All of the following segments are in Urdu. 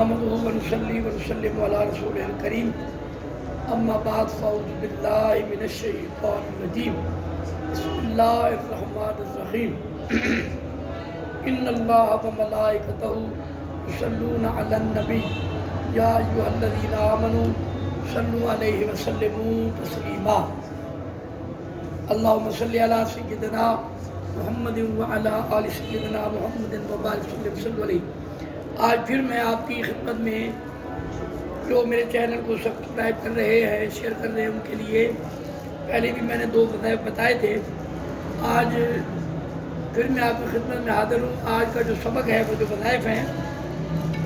نحمده ونصلي ونسلم على رسوله الكريم اما بعد فاعوذ بالله من الشیطان الرجیم بسم اللہ الرحمن الرحیم ان اللہ وملائکتہ یصلون علی النبی یا ایھا الذین آمنوا صلوا علیہ وسلموا تسلیما اللہم صلی علی سیدنا محمد وعلی آل سیدنا محمد وبارک وسلم علیہ۔ آج پھر میں آپ کی خدمت میں جو میرے چینل کو سبسکرائب کر رہے ہیں، شیئر کر رہے ہیں، ان کے لیے پہلے بھی میں نے 2 وظائف بتائے تھے۔ آج پھر میں آپ کی خدمت میں حاضر ہوں۔ آج کا جو سبق ہے وہ جو وظائف ہیں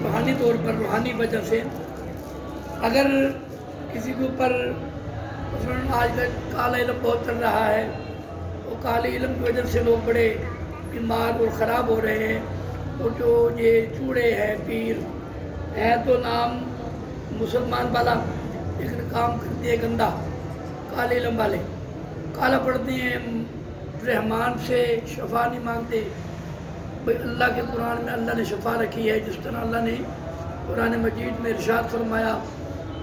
روحانی طور پر، روحانی وجہ سے اگر کسی کے اوپر مثلاً آج کا کالا علم بہت چل رہا ہے، وہ کالے علم کی وجہ سے لوگ بڑے بیمار اور خراب ہو رہے ہیں، اور جو یہ چوڑے ہیں، پیر ہے تو نام مسلمان والا لیکن کام کرتے ہیں گندہ، کالے علم والے کالا پڑھتے ہیں، رحمان سے شفا نہیں مانگتے۔ بھئی اللہ کے قرآن میں اللہ نے شفا رکھی ہے، جس طرح اللہ نے قرآن مجید میں ارشاد فرمایا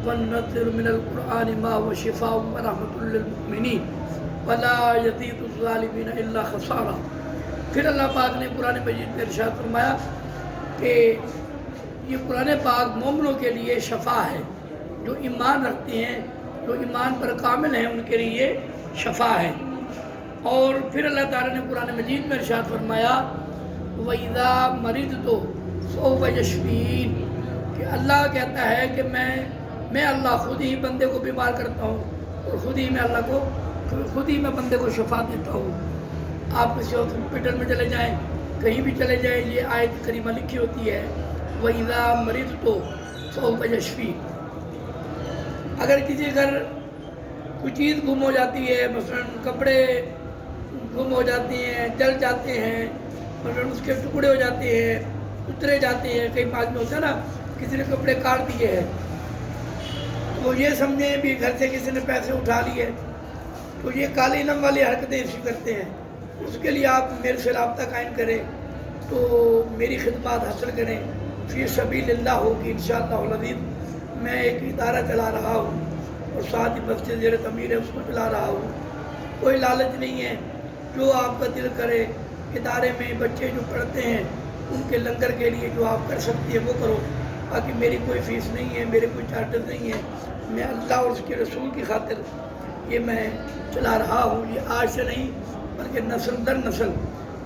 وَنُنَزِّلُ مِنَ الْقُرْآنِ مَا هُوَ شِفَاءٌ وَرَحْمَةٌ لِّلْمُؤْمِنِينَ وَلَا يَزِيدُ الظَّالِمِينَ إِلَّا خَسَارًا۔ پھر اللہ پاک نے قرآن مجید میں ارشاد فرمایا کہ یہ قرآن پاک مومنوں کے لیے شفا ہے، جو ایمان رکھتے ہیں، جو ایمان پر کامل ہیں، ان کے لیے شفا ہے۔ اور پھر اللہ تعالیٰ نے قرآن مجید میں ارشاد فرمایا وَإِذَا مَرِضْتُ فَهُوَ يَشْفِينِ، کہ اللہ کہتا ہے کہ میں اللہ خود ہی بندے کو بیمار کرتا ہوں اور خود ہی میں بندے کو شفا دیتا ہوں۔ آپ کسی ہاسپٹل میں چلے جائیں، کہیں بھی چلے جائیں، یہ آیت کریمہ لکھی ہوتی ہے وَإِذَا مَرِضْتُ فَهُوَ يَشْفِينِ۔ اگر کسی گھر کوئی چیز گم ہو جاتی ہے، مثلاً کپڑے گم ہو جاتے ہیں، جل جاتے ہیں، مثلاً اس کے ٹکڑے ہو جاتے ہیں، اترے جاتے ہیں، کئی بعد میں ہوتا ہے نا کسی نے کپڑے کاٹ دیے ہیں، تو یہ سمجھیں بھی گھر سے کسی نے پیسے اٹھا لیے، تو یہ کالے علم والی حرکتیں ایسی کرتے ہیں۔ اس کے لیے آپ میرے سے رابطہ قائم کریں تو میری خدمات حاصل کریں، فی سبیل اللہ ہوگی انشاءاللہ العظیم۔ میں ایک ادارہ چلا رہا ہوں اور ساتھ ہی مسجد زیر تعمیر ہے، اس کو چلا رہا ہوں۔ کوئی لالچ نہیں ہے، جو آپ کا دل کرے ادارے میں بچے جو پڑھتے ہیں ان کے لنگر کے لیے جو آپ کر سکتی ہیں وہ کرو۔ باقی میری کوئی فیس نہیں ہے، میرے کوئی چارٹر نہیں ہے، میں اللہ اور اس کے رسول کی خاطر یہ میں چلا رہا ہوں۔ یہ آج سے نہیں بلکہ نسل در نسل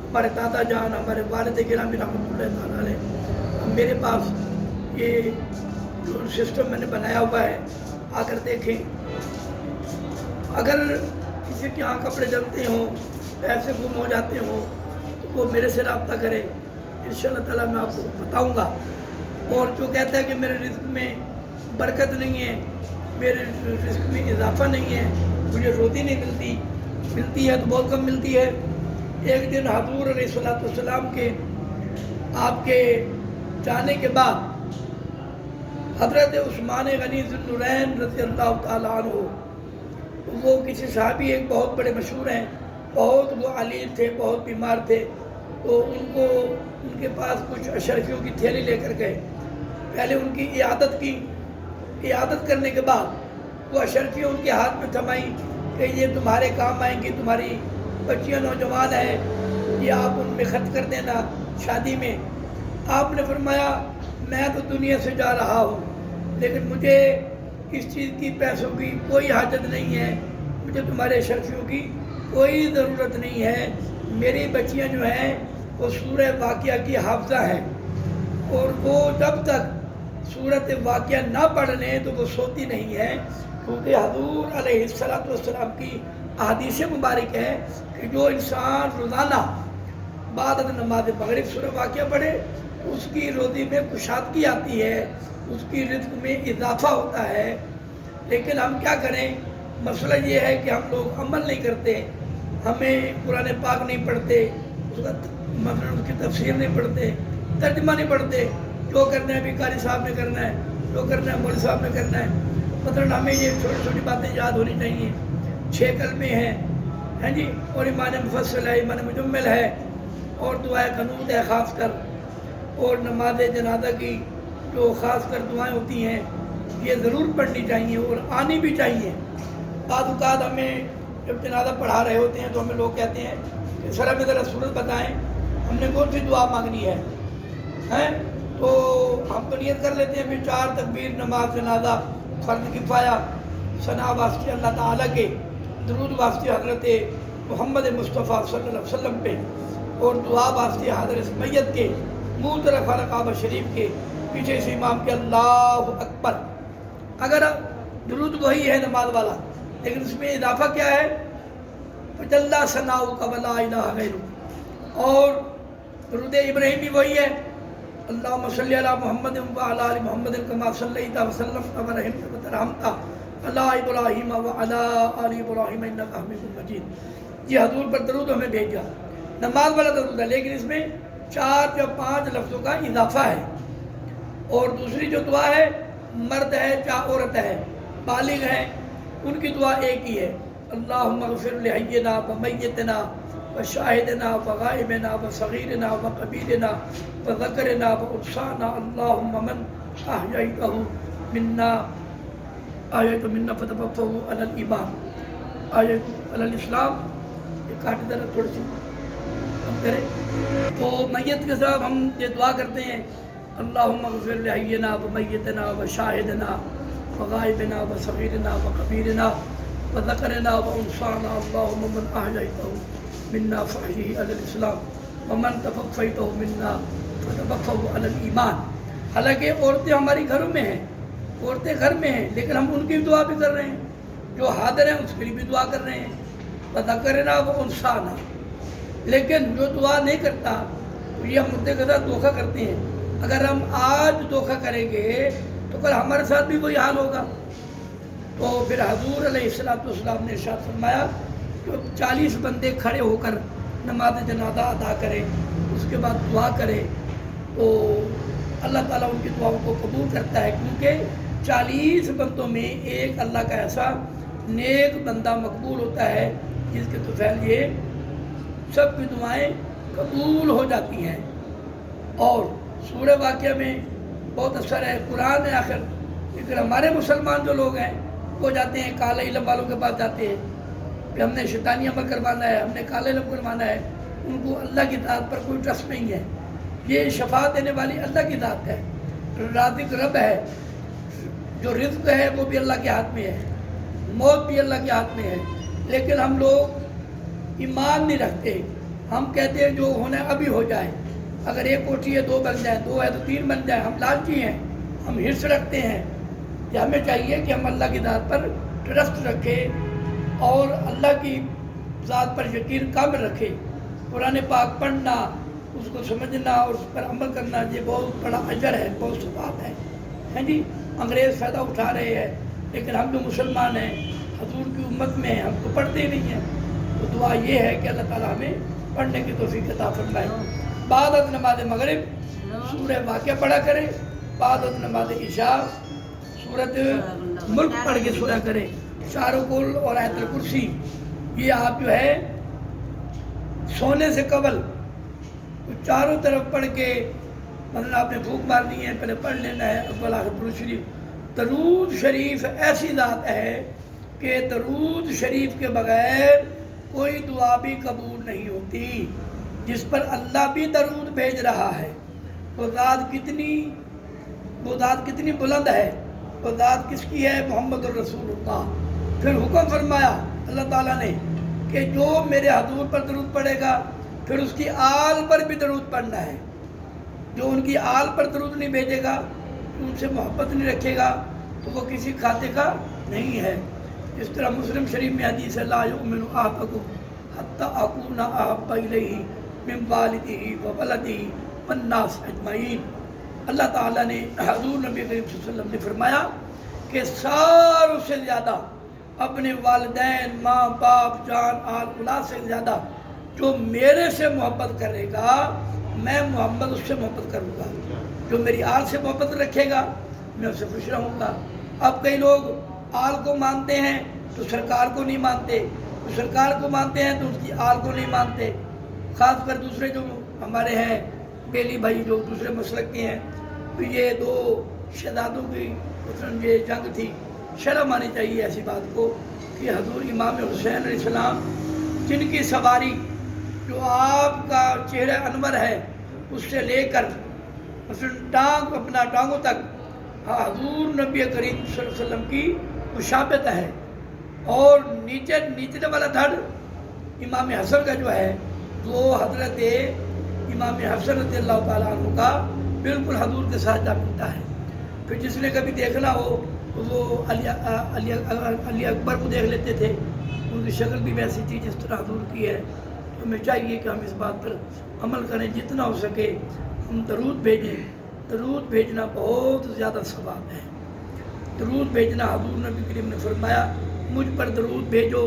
ہمارے دادا جان، ہمارے والد گرامی رحمۃ اللہ تعالیٰ علیہ، میرے پاس یہ جو سسٹم میں نے بنایا ہوا ہے، آ کر دیکھیں۔ اگر کسی کے یہاں کپڑے جلتے ہوں، پیسے گم ہو جاتے ہوں تو وہ میرے سے رابطہ کرے، انشاءاللہ تعالیٰ میں آپ کو بتاؤں گا۔ اور جو کہتا ہے کہ میرے رزق میں برکت نہیں ہے، میرے رزق میں اضافہ نہیں ہے، مجھے روزی نہیں ملتی ہے تو بہت کم ملتی ہے۔ ایک دن حضور علیہ السلام کے آپ کے جانے کے بعد حضرت عثمان غنی ذو النورین رضی اللہ تعالیٰ عنہ، وہ کسی صحابی ایک بہت بڑے مشہور ہیں، بہت وہ علیل تھے، بہت بیمار تھے، تو ان کے پاس کچھ اشرفیوں کی تھیلی لے کر گئے۔ پہلے ان کی عیادت کرنے کے بعد وہ اشرفیوں ان کے ہاتھ میں تھمائیں کہ یہ تمہارے کام آئیں گی، تمہاری بچیاں نوجوان ہیں، یہ آپ ان میں خرچ کر دینا شادی میں۔ آپ نے فرمایا میں تو دنیا سے جا رہا ہوں لیکن مجھے اس چیز کی، پیسوں کی کوئی حاجت نہیں ہے، مجھے تمہارے اشرفیوں کی کوئی ضرورت نہیں ہے۔ میری بچیاں جو ہیں وہ سورہ واقعہ کی حافظہ ہیں، اور وہ جب تک سورۃ واقعہ نہ پڑھ لیں تو وہ سوتی نہیں ہے، کیونکہ حضور علیہ السلام کی احادیث مبارک ہے کہ جو انسان روزانہ بعد از نماز مغرب سورہ واقعہ پڑھے اس کی روزی میں کشادگی آتی ہے، اس کی رزق میں اضافہ ہوتا ہے۔ لیکن ہم کیا کریں؟ مسئلہ یہ ہے کہ ہم لوگ عمل نہیں کرتے، ہمیں قرآن پاک نہیں پڑھتے، اس کا مثلاً اس کی تفسیر نہیں پڑھتے، ترجمہ نہیں پڑھتے، جو کرنا ہے بھی قاری صاحب نے کرنا ہے، جو کرنا ہے مولوی صاحب نے کرنا ہے۔ مثلاً ہمیں یہ چھوٹی چھوٹی باتیں یاد ہونی چاہیے، 6 کلمے ہیں جی، اور ایمان مفصل ہے، ایمان مجمل ہے، اور دعائے قنوت ہے خاص کر، اور نماز جنازہ کی جو خاص کر دعائیں ہوتی ہیں یہ ضرور پڑھنی چاہیے اور آنی بھی چاہیے۔ بعض اوقات ہمیں جب جنازہ پڑھا رہے ہوتے ہیں تو ہمیں لوگ کہتے ہیں کہ سر ہمیں ذرا صورت بتائیں، ہم نے کون سی دعا مانگنی ہے، تو ہم تو نیت کر لیتے ہیں پھر 4 تکبیر، نماز جنازہ، فرض کفایہ، ثنا واسطے اللہ تعالیٰ کے، درود واسطے حضرت محمد مصطفیٰ صلی اللہ علیہ وسلم پہ، اور دعا واسطے حضرت میت کے، منہ طرف کعبہ شریف کے، پیچھے سے امام کے اللہ اکبر۔ اگر درود وہی ہے نماز والا لیکن اس میں اضافہ کیا ہے، فجلّا ثناؤک ولا الہ غیرک، اور درود ابراہیمی وہی ہے، اللہم صلی علی محمد وعلی آل محمد کما صلیت وسلمت ورحمت وترحمت علی ابراہیم وعلی آل ابراہیم انک حمید مجید۔ یہ حضور پر درود ہمیں بھیجا، نماز والا درود ہے لیکن اس میں 4 یا 5 لفظوں کا اضافہ ہے۔ اور دوسری جو دعا ہے، مرد ہے چاہے عورت ہے، بالغ ہے، ان کی دعا ایک ہی ہے، اللہم اغفر لحینا ومیتنا وشاہدنا وغائبنا وصغیرنا وقبیلنا وذکرنا وانثانا، اللہم من احییتہ منا فتوفہ علی الایمان، احییتہ علی الاسلام۔ یہ کاٹ ذرا تھوڑی سی ہم کریں تو میت کے ساتھ ہم یہ دعا کرتے ہیں، اللہم اغفر لحینا ومیتنا وشاہدنا وغائبنا وصغیرنا وقبیلنا وذکرنا وانثانا، اللہم من احییتہ منا فاحیہ علی الاسلام ومن توفیتہ منا فتوفہ علی الایمان۔ حالانکہ عورتیں ہماری گھروں میں ہیں، عورتیں گھر میں ہیں، لیکن ہم ان کی بھی دعا بھی کر رہے ہیں، جو حاضر ہیں اس کے لیے بھی دعا کر رہے ہیں، وذکرنا وانثانا۔ لیکن جو دعا نہیں کرتا تو یہ ہم مدعے کے ساتھ دھوکہ کرتے ہیں۔ اگر ہم آج دھوکہ کریں گے تو کل ہمارے ساتھ بھی وہی حال ہوگا۔ تو پھر حضور علیہ السلام نے ارشاد فرمایا کہ 40 بندے کھڑے ہو کر نماز جنازہ ادا کریں، اس کے بعد دعا کریں تو اللہ تعالیٰ ان کی دعاؤں کو قبول کرتا ہے، کیونکہ 40 بندوں میں ایک اللہ کا ایسا نیک بندہ مقبول ہوتا ہے جس کے طفیل یہ سب کی دعائیں قبول ہو جاتی ہیں۔ اور سورہ واقعہ میں بہت اثر ہے، قرآن ہے آخر، لیکن ہمارے مسلمان جو لوگ ہیں وہ جاتے ہیں کالے علم والوں کے پاس جاتے ہیں کہ ہم نے شیطانی عمل کروانا ہے، ہم نے کالے علم کروانا ہے، ان کو اللہ کی ذات پر کوئی ٹرسٹ نہیں ہے۔ یہ شفاعت دینے والی اللہ کی ذات ہے، رازق رب ہے، جو رزق ہے وہ بھی اللہ کے ہاتھ میں ہے، موت بھی اللہ کے ہاتھ میں ہے، لیکن ہم لوگ ایمان نہیں رکھتے، ہم کہتے ہیں جو ہونا ابھی ہو جائے، اگر 1 کوٹھی ہے 2 بن جائیں، 2 ہے تو 3 بن جائیں، ہم لالچی ہیں، ہم حرص رکھتے ہیں۔ کہ ہمیں چاہیے کہ ہم اللہ کی ذات پر ٹرسٹ رکھیں اور اللہ کی ذات پر یقین کامل رکھیں، قرآن پاک پڑھنا، اس کو سمجھنا اور اس پر عمل کرنا، یہ بہت بڑا اجر ہے، بہت ثواب ہے۔ ہیں جی، انگریز فائدہ اٹھا رہے ہیں لیکن ہم جو مسلمان ہیں حضور کی امت میں ہیں، ہم تو پڑھتے نہیں ہیں۔ تو دعا یہ ہے کہ اللہ تعالیٰ ہمیں پڑھنے کی توفیق عطا فرمائے۔ بعد از نماز مغرب سورہ واقعہ پڑھا کریں، بعد از نماز عشاء سورۃ ملک پڑھ کے سویا کریں، چاروں کل اور آیت الکرسی۔ یہ آپ جو ہے سونے سے قبل چاروں طرف پڑھ کے، مطلب آپ نے بھوک مارنی ہے پہلے پڑھ لینا ہے اول آخر درود شریف۔ درود شریف ایسی ذات ہے کہ درود شریف کے بغیر کوئی دعا بھی قبول نہیں ہوتی۔ جس پر اللہ بھی درود بھیج رہا ہے، وہ ذات کتنی بلند ہے، وہ ذات کس کی ہے؟ محمد الرسول اللہ۔ پھر حکم فرمایا اللہ تعالیٰ نے کہ جو میرے حضور پر درود پڑھے گا پھر اس کی آل پر بھی درود پڑھنا ہے، جو ان کی آل پر درود نہیں بھیجے گا، ان سے محبت نہیں رکھے گا تو وہ کسی کھاتے کا نہیں ہے۔ اس طرح مسلم شریف میں حدیث ہے، لا یؤمن احدکم حتی اکون احب الیہ من والدہ وولدہ والناس اجمعین۔ اللہ تعالیٰ نے حضور نبی کریم صلی اللہ علیہ وسلم نے فرمایا کہ ساروں سے زیادہ اپنے والدین، ماں باپ، جان آل اولاد سے زیادہ جو میرے سے محبت کرے گا میں محمد اس سے محبت کروں گا، جو میری آل سے محبت رکھے گا میں اس سے خوش رہوں گا۔ اب کئی لوگ آل کو مانتے ہیں تو سرکار کو نہیں مانتے، تو سرکار کو مانتے ہیں تو اس کی آل کو نہیں مانتے۔ خاص کر دوسرے جو ہمارے ہیں بیلی بھائی جو دوسرے مسلک کے ہیں، تو یہ دو شہزادوں کی مثلاً یہ جنگ تھی، شرم آنی چاہیے ایسی بات کو کہ حضور امام حسین علیہ السلام جن کی سواری جو آپ کا چہرہ انور ہے اس سے لے کر مثلاً اپنا ٹانگوں تک حضور نبی کریم صلی اللہ علیہ وسلم کی مشابہت ہے، اور نیچے والا دھڑ امام حسن کا جو ہے وہ حضرت امام حسن رضی اللہ تعالیٰ عنہ کا بالکل حضور کے ساتھ جا ملتا ہے۔ پھر جس نے کبھی دیکھنا ہو تو وہ علی اکبر کو دیکھ لیتے تھے، ان کی شکل بھی ویسی تھی جس طرح حضور کی ہے۔ تو ہمیں چاہیے کہ ہم اس بات پر عمل کریں، جتنا ہو سکے ہم درود بھیجیں۔ درود بھیجنا بہت زیادہ ثواب ہے۔ درود بھیجنا حضور نبی کریم نے فرمایا مجھ پر درود بھیجو،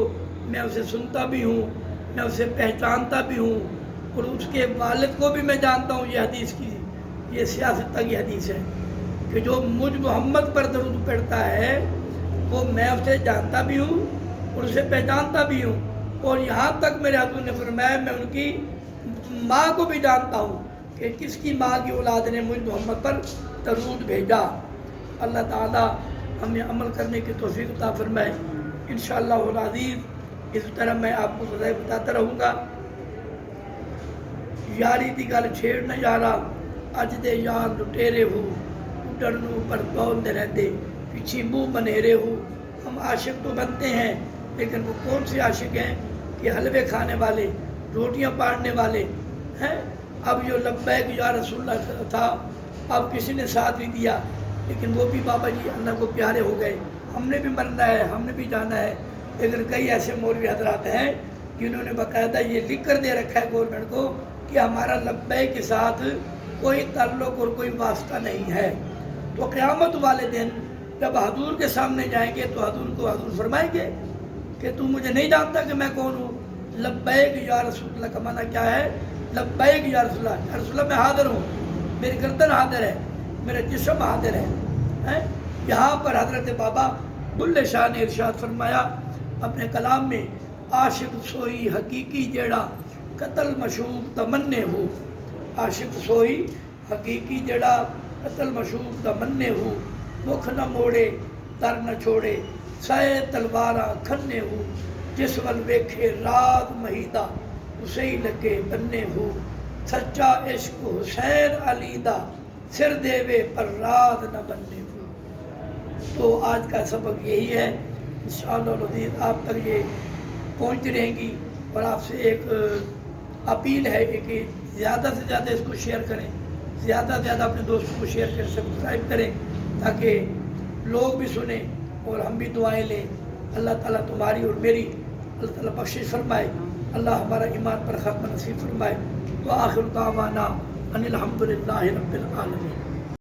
میں اسے سنتا بھی ہوں، میں اسے پہچانتا بھی ہوں، اور اس کے والد کو بھی میں جانتا ہوں۔ یہ حدیث کی یہ سیاست کی حدیث ہے کہ جو مجھ محمد پر درود پڑھتا ہے وہ میں اسے جانتا بھی ہوں اور اسے پہچانتا بھی ہوں، اور یہاں تک میرے حضور نے فرمایا میں ان کی ماں کو بھی جانتا ہوں کہ کس کی ماں کی اولاد نے مجھ محمد پر درود بھیجا۔ اللہ تعالیٰ ہمیں عمل کرنے کی توفیق عطا فرمائے انشاءاللہ العزیز۔ اس طرح میں آپ کو سزائے بتاتا رہوں گا۔ یاری دی گل چھیڑ نہ یارا، اج دے یار لٹیرے ہو، اڈڑنوں پر دول دے رہتے پیچھے منہ بنیرے ہو۔ ہم عاشق تو بنتے ہیں لیکن وہ کون سے عاشق ہیں کہ حلوے کھانے والے، روٹیاں پاڑنے والے ہیں۔ اب جو لبیک یا رسول اللہ تھا اب کسی نے ساتھ بھی دیا، لیکن وہ بھی بابا جی اللہ کو پیارے ہو گئے۔ ہم نے بھی مرنا ہے، ہم نے بھی جانا ہے، لیکن کئی ایسے مولوی حضرات ہیں جنہوں نے باقاعدہ یہ لکھ کر دے رکھا ہے گورنمنٹ کو کہ ہمارا لبیک کے ساتھ کوئی تعلق اور کوئی واسطہ نہیں ہے۔ تو قیامت والے دن جب حضور کے سامنے جائیں گے تو حضور کو حضور فرمائیں گے کہ تو مجھے نہیں جانتا کہ میں کون ہوں؟ لبیک یا رسول اللہ کا معنی کیا ہے؟ لبیک یا رسول اللہ، یا رسول اللہ میں حاضر ہوں، میری گردن حاضر ہے، میرا جسم حاضر ہے۔ یہاں پر حضرت بابا بلے شاہ نے ارشاد فرمایا اپنے کلام میں، عاشق سوئی حقیقی جیڑا قتل مشوق تمنے ہو۔ عاشق سوئی حقیقی جیڑا قتل مشوق تمنے ہو، مکھ نہ موڑے در نہ چھوڑے سائے تلواراں کھنے ہو، جس ول ویکھے رات مہیدہ اسے ہی لگے بننے ہو، سچا عشق حسین علی دا سر دیوے پر رات نہ بننے ہو۔ تو آج کا سبق یہی ہے، انشاءاللہ العزیز آپ تک یہ پہنچتی رہیں گی، اور آپ سے ایک اپیل ہے کہ زیادہ سے زیادہ اس کو شیئر کریں، زیادہ سے زیادہ اپنے دوستوں کو شیئر کریں، سبسکرائب کریں تاکہ لوگ بھی سنیں اور ہم بھی دعائیں لیں۔ اللہ تعالیٰ تمہاری اور میری اللہ تعالیٰ بخشش فرمائے، اللہ ہمارا ایمان پر ختم نصیب فرمائے۔ وآخر دعوانا ان الحمدللہ رب العالمین۔